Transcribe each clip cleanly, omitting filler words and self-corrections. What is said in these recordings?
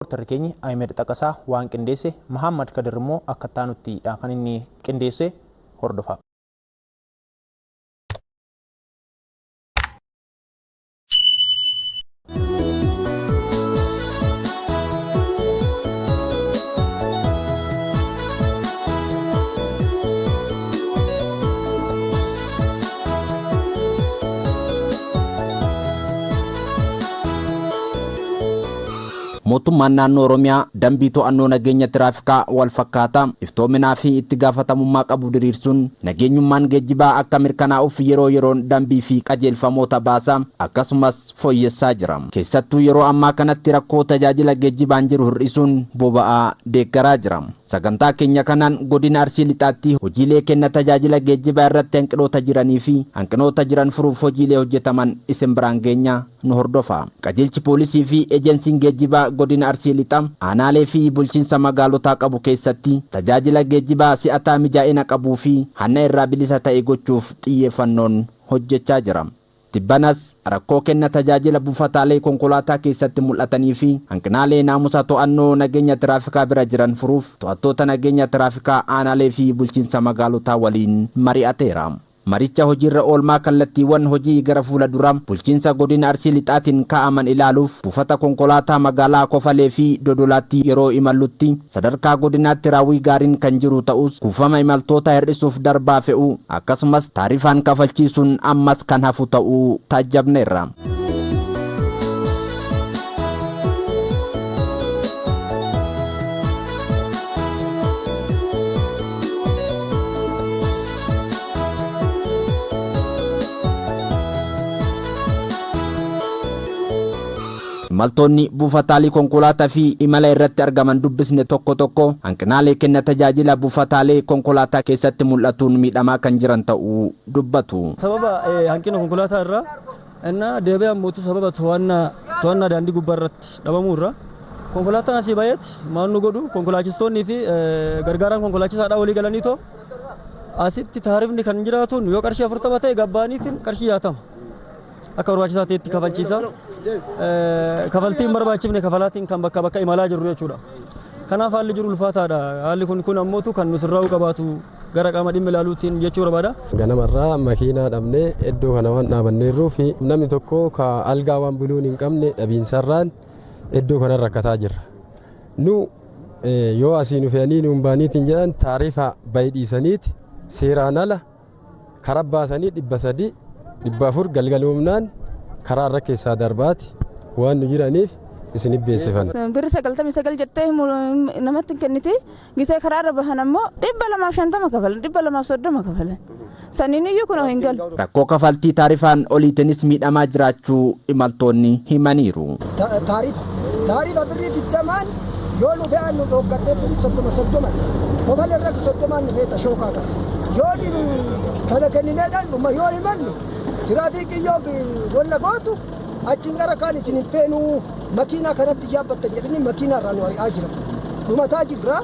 riippoortarri keenya Ahimed Xaqasaa waan qindeesse Muhammad Kadir immoo akka taanutti kan inni qindeesse hordofaa. mootummaan naannoo Oromiyaa dambii to'annoo nageenya tiraafikaa wal fakkaata iftoominaa fi itti gaafatamummaa qabu diriirsuun nageenyummaan geejjibaa akka mirkanaa'uuf yeroo yeroon dambii fi qajeelfamoota baasa akkasumas fooyyessaa jira. Keessattuu yeroo ammaa kanatti rakkoo tajaajila geejjibaan jiru hir'isuun boba'aa deeggaraa jira. Sagantaa keenya kanaan godina Arsii Lixaatti hojiilee kenna tajaajila geejjibaa irratti hanqinoota jiranii fi hanqinoota jiran furuuf hojiilee hojjetaman isin biraan geenya nu hordofa. Qajeelchi poolisii fi ejensiin geejjibaa godina Arsii Lixaa aanaalee fi bulchiinsa magaalotaa qabu keessatti tajaajila geejjibaa si'ataa mijaa'ina qabuu fi hanna irraa bilisa ta'e gochuuf xiyyeeffannoon hojjechaa jira. Tibbanas rakkoo kenna tajaajila buufataalee konkolaataa keessatti mul'atanii fi hanqinaalee naamusa to'annoo nageenya tiraafikaa bira jiran furuuf to'attoota nageenya tiraafikaa aanaalee fi bulchiinsa magaalotaa waliin mari'ateera. Maricha hojiirra oolmaa kallattiiwwan hojii gara fuula dura bulchiinsa godina Arsii Lixaatiin kaa'aman ilaaluuf buufata konkolaataa magaalaa Kofalee fi Dodolaatti yeroo imallutti sadarkaa godinaatti raawwii gaariin kan jiru ta'us kuufama imaltoota hir'isuuf darbaa fe'u akkasumas taarifaan kafalchiisuun ammas kan hafu ta'uu taajjabneerra. Imaltoonni buufataalee konkolaataa fi imala irratti argaman dubbisne tokko tokko hanqinaalee kenna tajaajila buufataalee konkolaataa keessatti mul'atuun miidhamaa kan jiran ta'uu dubbatu. Sababa hanqina konkolaataa irraa inna deebi'an mootu sababa to'annaa daandii gubbaa irratti dhabamuu irraa konkolaataan asii baay'eetti maal nu godhu konkolaachistoonnii fi gargaaraan konkolaachisaadhaa walii galanii too asitti taarifni kan jiraatu yoo qarshii 40 ta'e gabbaaniitiin qarshii 60 akka barbaachisaa ta'etti kafalchiisa. Kafaltiin barbaachifne kafalaatiin kan bakka imalaa jirru jechuudha. Kanaaf haalli jiru ulfaataadha. Haalli kun ammootu kan nusirraa qabaatu gara qaama dhimma ilaaluutiin jechuu barbaada. Ganamarraa makiinaa dhabnee iddoo kana waan dhaabanneerruu fi namni tokko ka algaa waan buluun hin qabne dhabiinsarraan iddoo kana rakkataa jirra. Nu yoo asii nu fe'anii nuun baaniitiin jedhan taarifa bayi dhiisaniiti seeraan ala karaa baasanii 300 400 galgaluumnaan karaa irra keessaa darbaati waan nu jiraniif isinif beeksifan. Birri 99 jettee namatti kenniti gisee karaa irra bahan ammoo 250 kafalan 230 kafalan. Saniin iyyuu kun hin galu. Rakkoo kafaltii taarifaan oliitinis miidhamaa jiraachuu imaltoonni himaniiru. Taarifa birrii 20 yoo nu fe'an nu dhokkattee birrii 30 kofal irra 30 nu feeta shookaa qaba. Yoo nu kana kennineedhaan dhuma yoo himannu tiraafikii yoo walla gootu achiin gara kaan isin feenuu makiinaa kanatti yaabbattan jedhanii makiinaa irraa nu ari'aa jira. Dhumataa jirra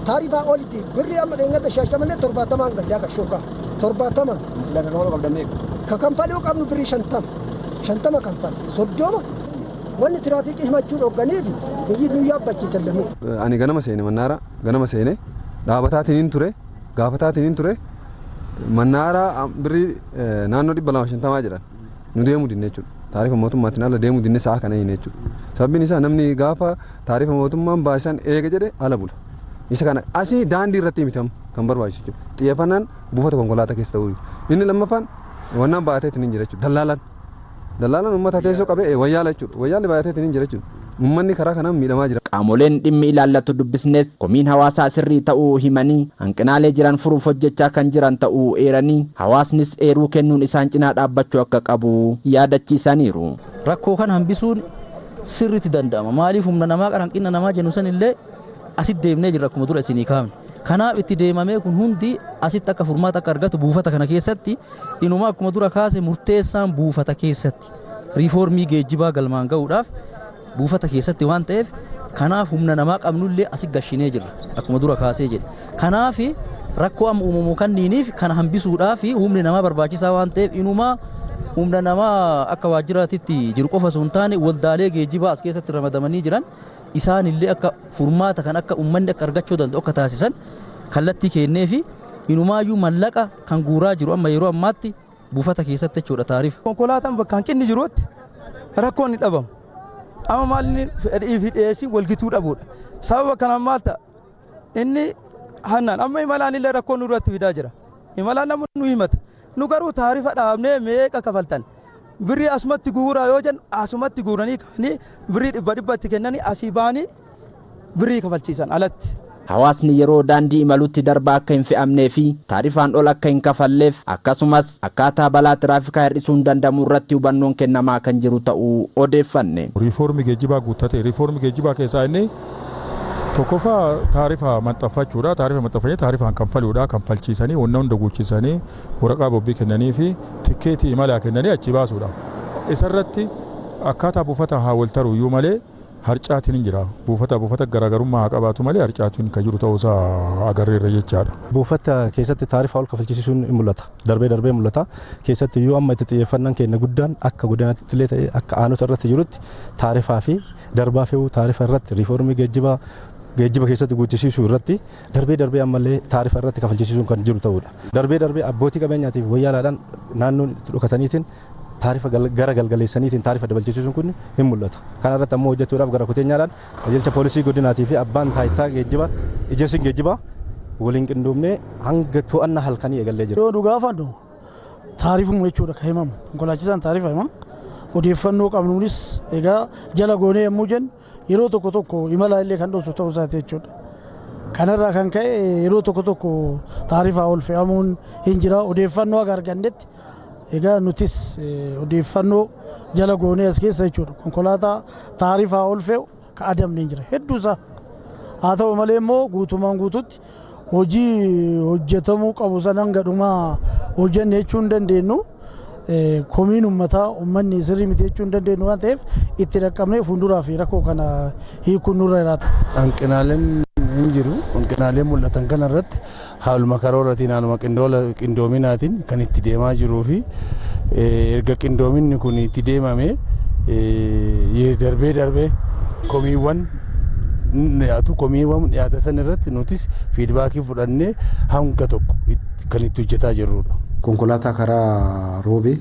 taarifaa olitti birri amma dheengata shaashamannee 70 gaddaa akka shookaa 70. Misila kanfaluu qabdannee. Ka kanfaluu qabnu birri 50 kanfal 30 wanni tiraafikii himachuu dhogganiif nu yaabbachiisan lamuu. Ani ganama seene mannaara ganama seene dhaabataatiin ture gaafataatiin ture. Mannaara birrii naannoo 250 jedhan nu deemuu dinne jechuudha. Taarifa mootummaatiin ala deemuu dinne sa'a kana hin jechuudha. Sababni isaa namni gaafa taarifa mootummaan baasan eega jedhe ala bula. Isa kana asii daandii irratti himitamu kan barbaachisu jechuudha. Xiyyeeffannaan buufata konkolaataa keessa ta'uu. Inni lammaffaan wannaan baay'ateetiin hin jira jechuudha. Dallaalaan uummata teessoo qabee wayyaala jechuudha. Wayyaalli baay'ateetiin hin jira jechuudha. Uummanni karaa kanaan miidhamaa jira. Qaamoleen dhimmi ilaallatu dubbisnes komiin hawaasaa sirrii ta'uu himanii hanqinaalee jiran furuuf hojjechaa kan jiran ta'uu eeranii hawaasnis eeruu kennuun isaan cinaa dhaabbachuu akka qabu yaadachiisaniiru. Rakkoo kana hambisuun sirriitti danda'ama. Maaliif humna namaa qara hanqina namaa jennu san illee asitti deemnee jirra akkuma dura isinii kaafne. Kanaaf itti deemamee kun hundi asitti akka furmaata akka argatu buufata kana keessatti inuma akkuma dura kaase murteessaan buufata keessatti riifoormii geejjibaa galmaan ga'uudhaaf buufata keessatti waan ta'eef kanaaf humna namaa qabnullee asitti gashinee jirra akkuma dura kaasee jedhe. Kanaaf rakkoo amma uumamu kanniiniif kana hambisuudhaaf humni namaa barbaachisaa waan ta'eef inumaa humna namaa akka waajjiraatitti jiru qofa osoo hin taane waldaalee geejjibaa as keessatti ramadamanii jiran isaanillee akka furmaata kan akka uummanni akka argachuu danda'u akka taasisan kallattii kennee fi inumaayyuu mallaqa kan guuraa jiru amma yeroo ammaatti buufata keessatti jechuudha taarifa. Konkolaataan bakka hanqinni jirutti rakkoon ni dhabamu. Amma maalli fedhii fi dhiyeessii walgituu dhabuudha. Sababa kanaan maal ta'a? Inni hannaan amma imalaan illee rakkoon nurratti fidaa jira. Imalaan namoonni nu himata. Nu garuu taarifa dhaabnee meeqa kafaltan? Birrii asumatti guuraa yoo jennu asumatti guuranii kaanii birrii dhibba itti kennanii asii baanii birrii kafalchiisan alatti. Hawaasni yeroo daandii imalutti darbaa akka hin fe'amnee fi taarifaan ol akka hin kafalleef akkasumas akkaataa balaa tiraafikaa hir'isuun danda'amu irratti hubannoon kennamaa kan jiru ta'uu odeeffanne. Riifoormii geejjibaa guuttate riifoormii geejjibaa keessaa inni tokkoffaa taarifa maxxanfachuudha. Taarifa maxxanfanii taarifaan kanfaluudha. Kanfalchiisanii wanna hunda guuchisanii waraqaa bobbii kennanii fi tikkeetii imalaa kennanii achi baasuudha. Isarratti akkaataa buufata haa wal taru iyyuu malee harcaatiin hin jira. Buufata garaagarummaa haa qabaatu malee harcaatiin kan jiru ta'uusaa agarreerra jechaadha. Buufata keessatti taarifa ol kafalchiisuun ni mul'ata. Darbee mul'ata. Keessatti yoo amma itti xiyyeeffannaan keenya guddaan akka godinaatti illee ta'e akka aanota irratti jirutti taarifaa fi darbaa fe'uu taarifa irratti riifoormii geejjiba keessatti guuttisiisuu irratti darbee ammallee taarifa irratti kafalchiisuun kan jiru ta'uudha. Darbee abbootii qabeenyaatiif wayyaalaadhaan naannoon itti dhokataniitiin taarifa gara galgaleessaniitiin taarifa dabalchiisuun kun hin mul'ata. Kana irratti ammoo hojjechuudhaaf gara kuteenyaadhaan qajeelcha poolisii godinaatii fi abbaan taayitaa geejjibaa ejensiin geejjibaa waliin qindoomnee hanga to'annaa halkanii eegallee jira. Yoo dhugaafannu taarifuma jechuudha kan himamu. Konkolaachisaan taarifa hima. Odeeffannoo qabnuunis egaa jala goonee yommuu jennu yeroo tokko imala illee kan dhoosu ta'uu isaati jechuudha. Kanarraa kan ka'e yeroo tokko taarifaa ol fe'amuun hin jira. Odeeffannoo akka argannetti egaa nutis odeeffannoo jala goonee as keessa jechuudha. Konkolaataa taarifaa ol fe'u kan adamne hin jira. Hedduusaa haa ta'u malee immoo guutumaan guututti hojii hojjetamuu qabu san hanga dhumaa hojjenne jechuu hin dandeenyu. Komiin uummataa uummanni sirrii miti jechuu hin dandeenyu waan ta'eef itti dhaqqabnee fuulduraa fi rakkoo kana hiikuun nurra jiraata. Hanqinaaleen hin jiru. Hanqinaaleen mul'atan kanarratti haaluma karooraatiin haaluma qindoominaatiin kan itti deemaa jiruu fi erga qindoominni kun itti deemame darbee komiiwwan dhiyaata san irratti nutis fiidbaakii fudhannee hanga tokko kan itti hojjetaa jirrudha. Konkolaataa karaa Roobee,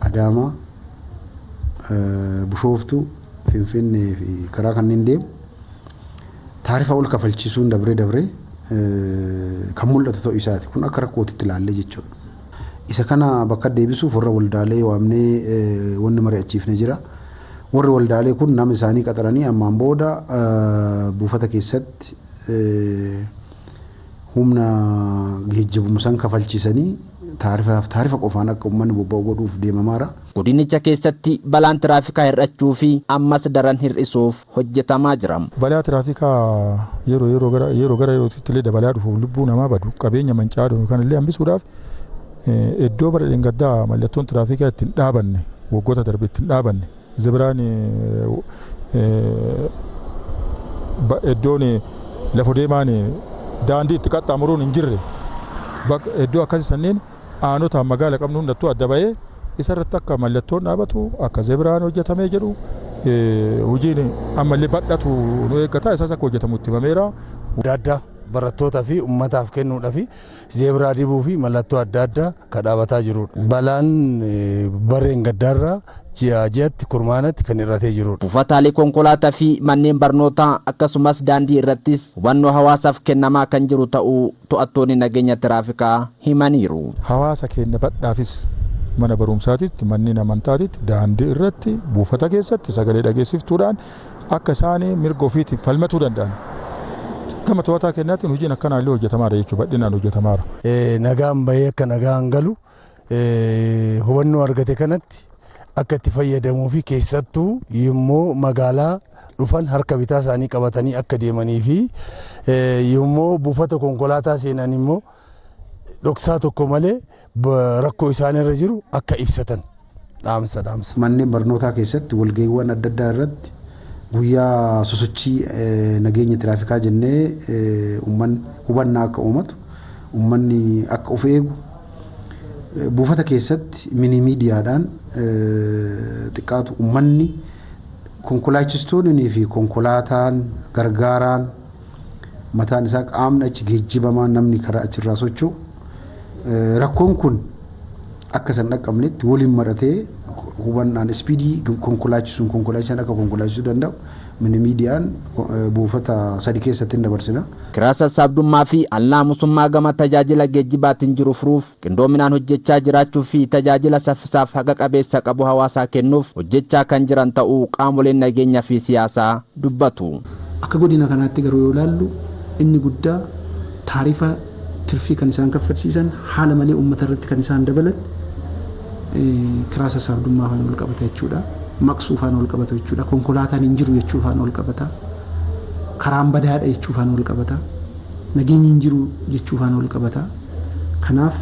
Adaamaa, Bishooftuu, Finfinnee fi karaa kanneen deemu taarifa ol kafalchiisuun dabree kan mul'atu ta'uu isaati. Kun akka rakkootitti ilaallee jechuudha. Isa kana bakka deebisuuf warra waldaalee waamnee wanni mari'achiifne jira. Warri waldaalee kun nama isaanii qaxaranii ammaan booda buufata keessatti humna geejjibuma san kafalchiisanii taarifa qofaan akka uummanni bobba'u godhuuf deemamaara. Godinicha keessatti balaan tiraafikaa hir'achuu fi ammas daran hir'isuuf hojjetamaa jira. Balaa tiraafikaa yeroo gara yerootti illee dabalaa dhufuuf lubbuu namaa badu qabeenya mancaadhu kan illee hambisuudhaaf iddoo bara dheenggaddaa mallattoon tiraafikaa ittiin dhaabanne waggoota darbe ittiin dhaabanne zebiraan iddoon lafa deemaan daandii itti qaxxaamuruun hin jirre iddoo akkasii sanneen aanota magaala qabnu hundattuu adda bahee isarratti akka mallattoon dhaabatu akka zebiraan hojjetamee jedhu hojiin ammallee badhatu nu eeggata isas akka hojjetamu itti himameera. Adda barattootaa fi uummataaf kennuudhaaf zeebiraa dibuu fi mallattoo adda addaa kan dhaabataa jirudha. Balaan barreen gaddaarraa ji'atti kurmaanatti kan hir'atee jirudha. Buufataalee konkolaataa fi manneen barnootaa akkasumas daandii irrattis hubannoo hawaasaaf kennamaa kan jiru ta'uu to'attoonni nageenya tiraafikaa himaniiru. Hawaasa keenya badhaafis mana barumsaatitti manneen amantaatitti daandii irratti buufata keessatti sagalee dhageessiftuudhaan akka isaanii mirga ofiitiif falmatuu danda'an. Gama to'ataa kennaatiin hojiin akkanaallee hojjetamaadha jechuudha. Badhinaan hojjetamaadha. Nagaan bahee akka nagaan galu hubannoo argate kanatti akka itti fayyadamuu fi keessattuu yommuu magaalaa dhufan harka bitaa isaanii qabatanii akka deemanii fi yommuu buufata konkolaataa seenan immoo dhoksaa tokko malee rakkoo isaanirra jiru akka ibsatan dhaamsa. Manneen barnootaa keessatti walga'iiwwan adda addaa irratti guyyaa sosochii nageenya tiraafikaa jennee uummanni hubannaa akka uumatu uummanni akka of eegu buufata keessatti miidiyaadhaan xiqqaatu uummanni konkolaachistoonnii fi konkolaataan gargaaraan mataan isaa qaamni achi geejjibamaa namni karaa achirraa socho'u rakkoon kun akka san dhaqqabnetti waliin maratee hubannaan ispiidii konkolaachisuun konkolaachisaan akka konkolaachisuu danda'u mini miidiyaan buufata 3 keessatti dabarsina. Kiraa sassaabdummaa fi allaamusummaa gama tajaajila geejjibaatiin jiru furuuf qindoominaan hojjechaa jiraachuu fi tajaajila saffisaaf haga qabeessa qabu hawaasaa kennuuf hojjechaa kan jiran ta'uu qaamoleen nageenyaa fi siyaasaa dubbatu. Akka godina kanaatti garuu yoo ilaallu inni guddaa taarifa tirfii kan isaan kaffalchiisan haala malee uummata irratti kan isaan dabalan kiraa sassaabdummaa faana wal qabata jechuudha. Maqsuu faana wal qabata jechuudha. Konkolaataan hin jiru jechuu faana wal qabata. Karaan badaadha jechuu faana wal qabata. Nageenyi hin jiru jechuu faana wal qabata. Kanaaf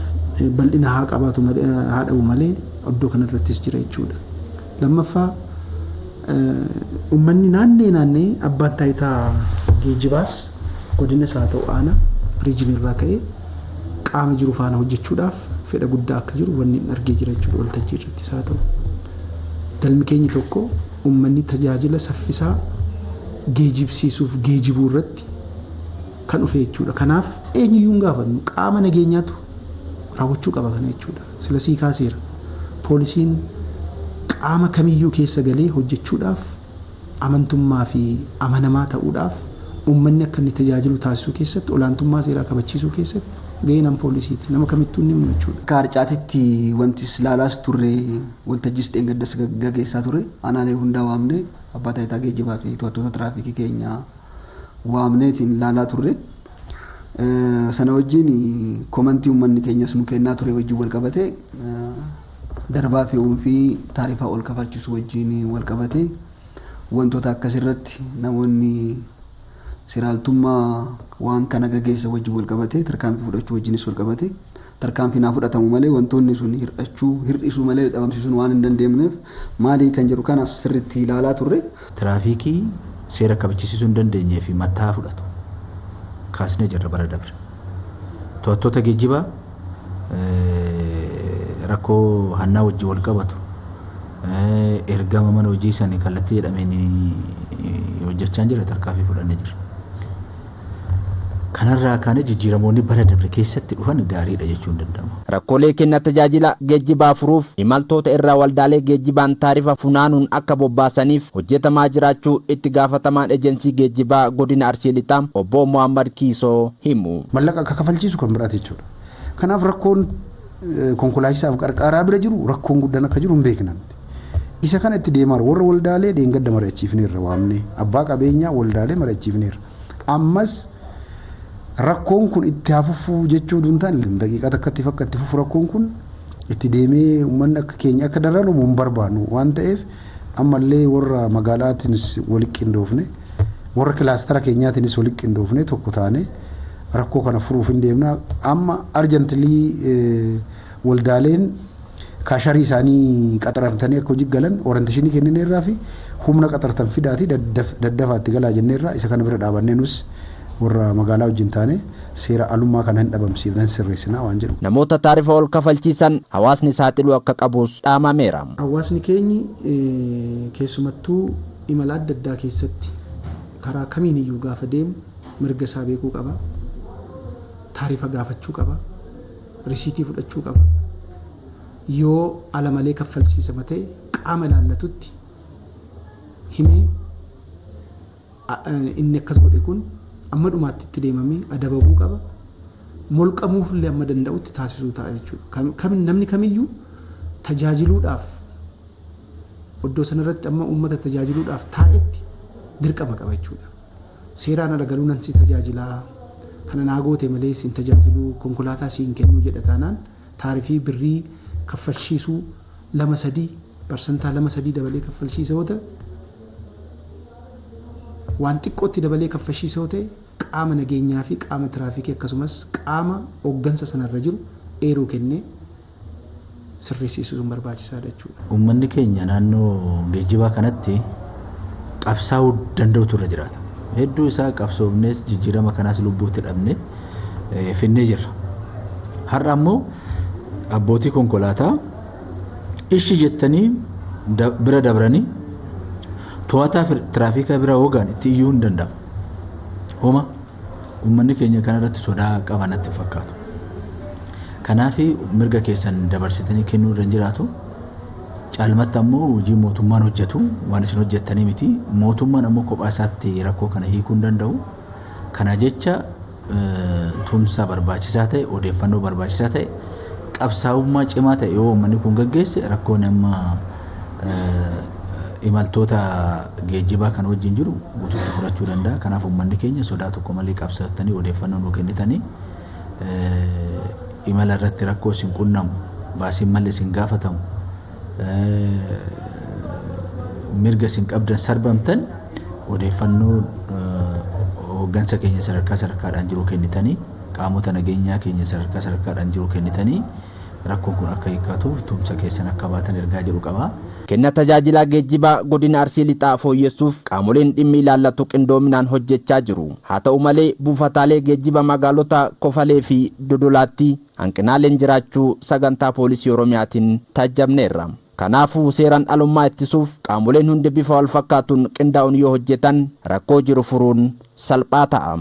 bal'ina haa qabaatu haa dhabu malee iddoo kanarrattis jira jechuudha. Lammaffaa uummanni naannee abbaan taayitaa geejjibaas godinas haa ta'u aanaa riijinirraa ka'ee qaama jiru faana hojjechuudhaaf fedha guddaa akka jiru wanni argee jira jechuudha waltajjii irrattis haa ta'u. Galmi keenya tokko uummanni tajaajila saffisaa geejjibsiisuuf geejjibuu irratti kan dhufe jechuudha. Kanaaf eenyuyyuu gaafannu qaama nageenyaatu raawwachuu qaba kana jechuudha. Silasii kaaseera. Poolisiin qaama kamiyyuu keessa galee hojjechuudhaaf amantummaa fi amanamaa ta'uudhaaf uummanni akka inni tajaajilu taasisuu keessatti olaantummaa seeraa kabachiisuu keessatti gaheen poolisiiti nama kamittuu ni jechuudha. Kaarcaatitti wanti ilaalaas turre waltajjis dheengaddas gaggeessaa ture aanaalee hundaa waamne abbaa taayitaa geejjibaa fi to'attoota tiraafikii keenya waamneetiin ilaalaa turre. Sana wajjin komantii uummanni keenyas nu kennaa ture wajjin wal qabate darbaa fe'uu fi taarifaa ol kafalchiisuu wajjin wal qabate wantoota akkasirratti namoonni siraaltummaa waan kana gaggeessa wajjin wal qabate tarkaanfii fudhachuu wajjinis wal qabate tarkaanfii naa fudhatamu malee wantoonni sun hir'isuu malee dhabamsiisuun waan hin dandeenyeef maalii kan jedhu kanas sirriitti ilaalaa turre. Tiraafikii seera kabachiisuu hin dandeenyee fi mataa fudhatu kaasnee jirra bara dabre. To'attoota geejjibaa rakkoo hannaa wajjin wal qabatu ergama mana hojii isaanii kallattii jedhameen hojjechaa jira tarkaanfii fudhannee jira. Kanarraa kaane jijjiiramoonni bara dabre keessatti dhufan gaariidha jechuun danda'ama. Rakkoolee kenna tajaajila geejjibaa furuuf imaltoota irraa waldaalee geejjibaan taarifa funaanuun akka bobbaasaniif hojjetamaa jiraachuu itti gaafatamaan ejensii geejjibaa godina Arsii Lixaa obbo Muhammad Kiisoo himu. Mallaqa akka kafalchiisu kan biraati jechuudha. Kanaaf rakkoon konkolaachisaaf qarqaaraa bira jiru rakkoon guddaan akka jiru hin beekna. Isa kana itti deemaa warra waldaalee dheengadda mari'achiifneerra waamne abbaa qabeenyaa waldaalee mari'achiifneerra. Ammas rakkoon kun itti hafufuu jechuu duntaan daqiiqaa takkatti fakkatti fufu rakkoon kun itti deemee uummanni akka keenya akka dararamu hin barbaannu waan ta'eef ammallee warra magaalaatiinis walitti qindoofne warra kilaastara keenyaatiinis walitti qindoofne tokko taane rakkoo kana furuuf hin deemna amma arjantilii waldaaleen kaasharii isaanii qaxaramtanii akka hojii galan orienteeshinii kennineerraa fi humna qaxartan fidaatii daddafaatti galaa jenneerraa isa kana bira dhaabannee nus warra magaalaa wajjin taane seera alummaa kana hin dhabamsiifnan sirreessinaa waan jedhu. Namoota taarifa ol kafalchiisan hawaasni saaxiluu akka qabus dhaamameera. Hawaasni keenyi keessumattuu imala adda addaa keessatti karaa kamiin iyyuu gaafa deemu mirga isaa beekuu qaba. Taarifa gaafachuu qaba. Risiitii fudhachuu qaba. Yoo ala malee kaffalchiisama ta'e qaama ilaallatutti himee inni akkas godhe kun amma dhumaatti itti deemamee adabamuu qaba. Molqamuufillee amma danda'utti taasisuu ta'a jechuudha. Namni kamiyyuu tajaajiluudhaaf iddoo sanarratti amma uummata tajaajiluudhaaf taa'etti dirqama qaba jechuudha. Seeraan ala galuu nan si tajaajilaa kana naa goote malee sin tajaajiluu konkolaataa siin kennuu jedha taanaan taarifii birrii kaffalchiisuu 2-3% dabalee kaffalchiisa yoo ta'e waan xiqqootti dabalee kaffalchiisa yoo ta'e qaama nageenyaa fi qaama tiraafikii akkasumas qaama hooggansa sanarra jiru eeruu kennee sirreessisuun barbaachisaadha jechuudha. Uummanni keenya naannoo geejjibaa kanatti qabsaa'uu danda'utu irra jiraata. Hedduu isaa qabsoofnees jijjiirama kanaas lubbuutti dhabne finnee jirra. Har'a ammoo abbootii konkolaataa ishi jettanii bira dabranii to'ataa tiraafikaa bira hoogaan itti iyyuu hin danda'amu. Homa uummanni keenya kanarratti sodaa qaba natti fakkaatu. Kanaaf mirga keessan dabarsitanii kennuu irra jiraatu. Caalmatti ammoo hojii mootummaan hojjetu waan isin hojjettanii miti. Mootummaan ammoo kophaa isaatti rakkoo kana hiikuu hin danda'u. Kana jecha tumsa barbaachisaa ta'e odeeffannoo barbaachisaa ta'e qabsaa'ummaa cimaa ta'e yoo uummanni kun gaggeesse rakkoon amma imaltoota geejjibaa kan wajjin jiru guutuutti furachuu danda'a. Kanaaf uummanni keenya sodaa tokko malee qabsaa'anii odeeffannoo nuu kennitanii imala irratti rakkoo isin qunnamu baasiin malee isin gaafatamu mirga isin qabdan sarbamtan odeeffannoo hooggansa keenya sadarkaadhaan jiru kennitanii qaamota nageenyaa keenya sadarkaadhaan jiru kennitanii rakkoon kun akka hiikkatuuf tumsa keessan akka baatan ergaa jedhu qaba. Kenna tajaajila geejjibaa godina Arsii lixaa fooyyessuuf qaamoleen dhimmi ilaallatu qindoominaan hojjechaa jiru. Haa ta'u malee buufataalee geejjiba magaalota Kofalee fi Dodolaatti hanqinaaleen jiraachuu sagantaa poolisii Oromiyaatiin taajjabneerra. Kanaafuu seeraan alummaa ittisuuf qaamoleen hundi bifa wal fakkaatuun qindaa'uun yoo hojjetan rakkoo jiru furuun salphaa ta'a.